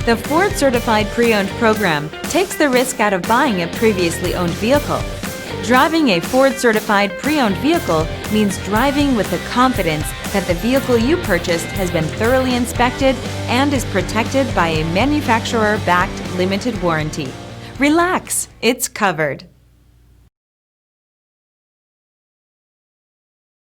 The Ford Certified Pre-Owned program takes the risk out of buying a previously owned vehicle. Driving a Ford Certified Pre-Owned vehicle means driving with the confidence that the vehicle you purchased has been thoroughly inspected and is protected by a manufacturer-backed limited warranty. Relax, it's covered.